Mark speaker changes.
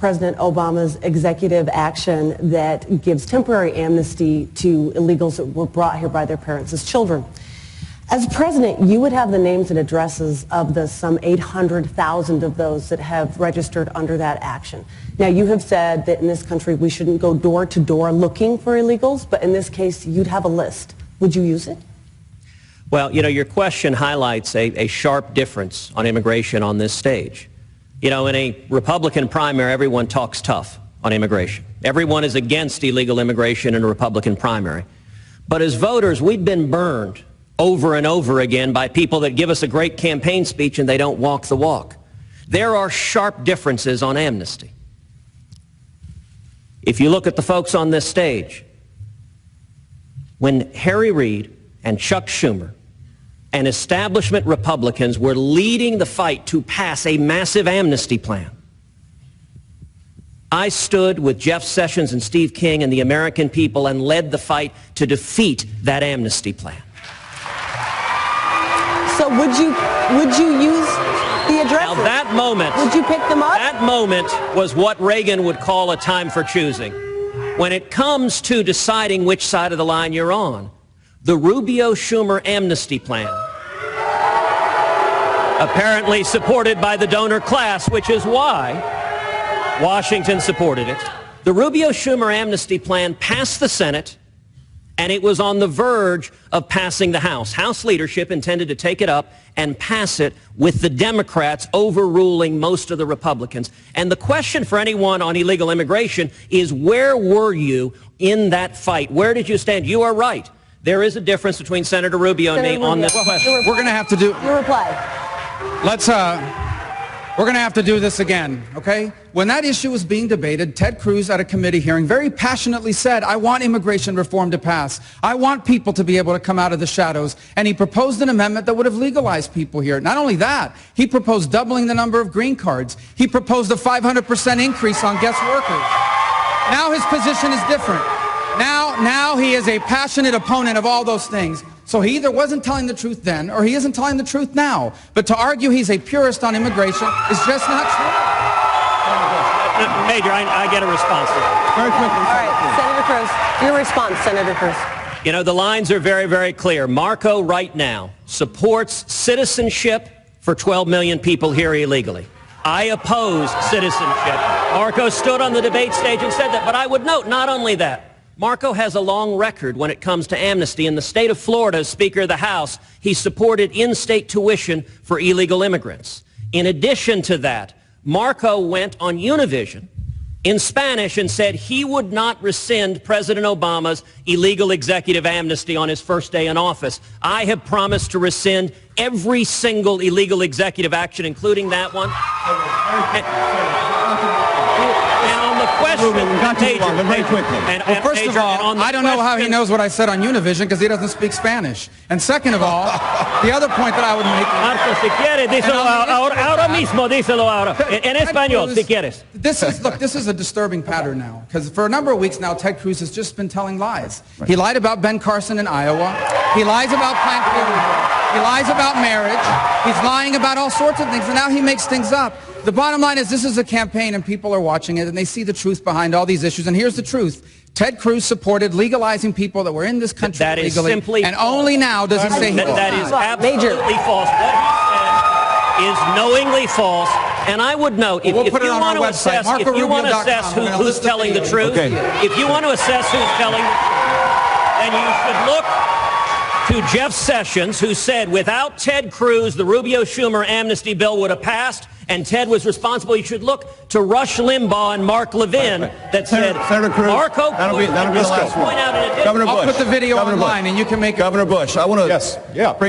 Speaker 1: President Obama's executive action that gives temporary amnesty to illegals that were brought here by their parents as children. As president, you would have the names and addresses of the some 800,000 of those that have registered under that action. Now, you have said that in this country we shouldn't go door to door looking for illegals, but in this case, you'd have a list. Would you use it?
Speaker 2: Well, you know, your question highlights a sharp difference on immigration on this stage. You know, in a Republican primary, everyone talks tough on immigration. Everyone is against illegal immigration in a Republican primary. But as voters, we've been burned over and over again by people that give us a great campaign speech and they don't walk the walk. There are sharp differences on amnesty. If you look at the folks on this stage, when Harry Reid and Chuck Schumer and establishment Republicans were leading the fight to pass a massive amnesty plan, I stood with Jeff Sessions and Steve King and the American people and led the fight to defeat that amnesty plan.
Speaker 1: So would you use the addresses?
Speaker 2: Now that moment,
Speaker 1: would you pick them up?
Speaker 2: That moment was what Reagan would call a time for choosing. When it comes to deciding which side of the line you're on, the Rubio-Schumer amnesty plan, apparently supported by the donor class, which is why Washington supported it. The Rubio-Schumer amnesty plan passed the Senate, and it was on the verge of passing the House. House leadership intended to take it up and pass it with the Democrats overruling most of the Republicans. And the question for anyone on illegal immigration is, where were you in that fight? Where did you stand? You are right. There is a difference between Senator Rubio and me on this question.
Speaker 3: We're going to have to do...
Speaker 1: Your reply.
Speaker 3: We're going to have to do this again, okay? When that issue was being debated, Ted Cruz at a committee hearing very passionately said, I want immigration reform to pass. I want people to be able to come out of the shadows. And he proposed an amendment that would have legalized people here. Not only that, he proposed doubling the number of green cards. He proposed a 500% increase on guest workers. Now his position is different. Now he is a passionate opponent of all those things. So he either wasn't telling the truth then, or he isn't telling the truth now. But to argue he's a purist on immigration is just not true.
Speaker 2: Major, I get a response to that.
Speaker 1: Very quickly. All right, Senator Cruz, your response, Senator Cruz.
Speaker 2: You know, the lines are very, very clear. Marco right now supports citizenship for 12 million people here illegally. I oppose citizenship. Marco stood on the debate stage and said that. But I would note, not only that, Marco has a long record when it comes to amnesty. In the state of Florida, as Speaker of the House, he supported in-state tuition for illegal immigrants. In addition to that, Marco went on Univision in Spanish and said he would not rescind President Obama's illegal executive amnesty on his first day in office. I have promised to rescind every single illegal executive action, including that one. And on the question,
Speaker 3: Well, first of all, I don't know how he knows what I said on Univision because he doesn't speak Spanish. And second of all, the other point that I would make...
Speaker 2: Marco, si quieres, díselo ahora mismo, díselo ahora. En español, si quieres.
Speaker 3: This is a disturbing pattern now, because for a number of weeks now, Ted Cruz has just been telling lies. Right. He lied about Ben Carson in Iowa. He lies about Planned Parenthood. He lies about marriage. He's lying about all sorts of things, and now he makes things up. The bottom line is this is a campaign, and people are watching it, and they see the truth behind all these issues. And here's the truth. Ted Cruz supported legalizing people that were in this country illegally,
Speaker 2: simply
Speaker 3: and only now does he say he will.
Speaker 2: That is absolutely false. What he said is knowingly false. And I would note, if you want to assess, who's telling the truth, if you want to assess who's telling the truth, then you should look to Jeff Sessions, who said without Ted Cruz, the Rubio-Schumer amnesty bill would have passed, and Ted was responsible. You should look to Rush Limbaugh and Mark Levin that said,
Speaker 4: Senator Cruz,
Speaker 2: Marco,
Speaker 4: that'll be the last one.
Speaker 2: point out in addition.
Speaker 3: I'll put the video online, and you can make it.
Speaker 4: Governor Bush, I want to bring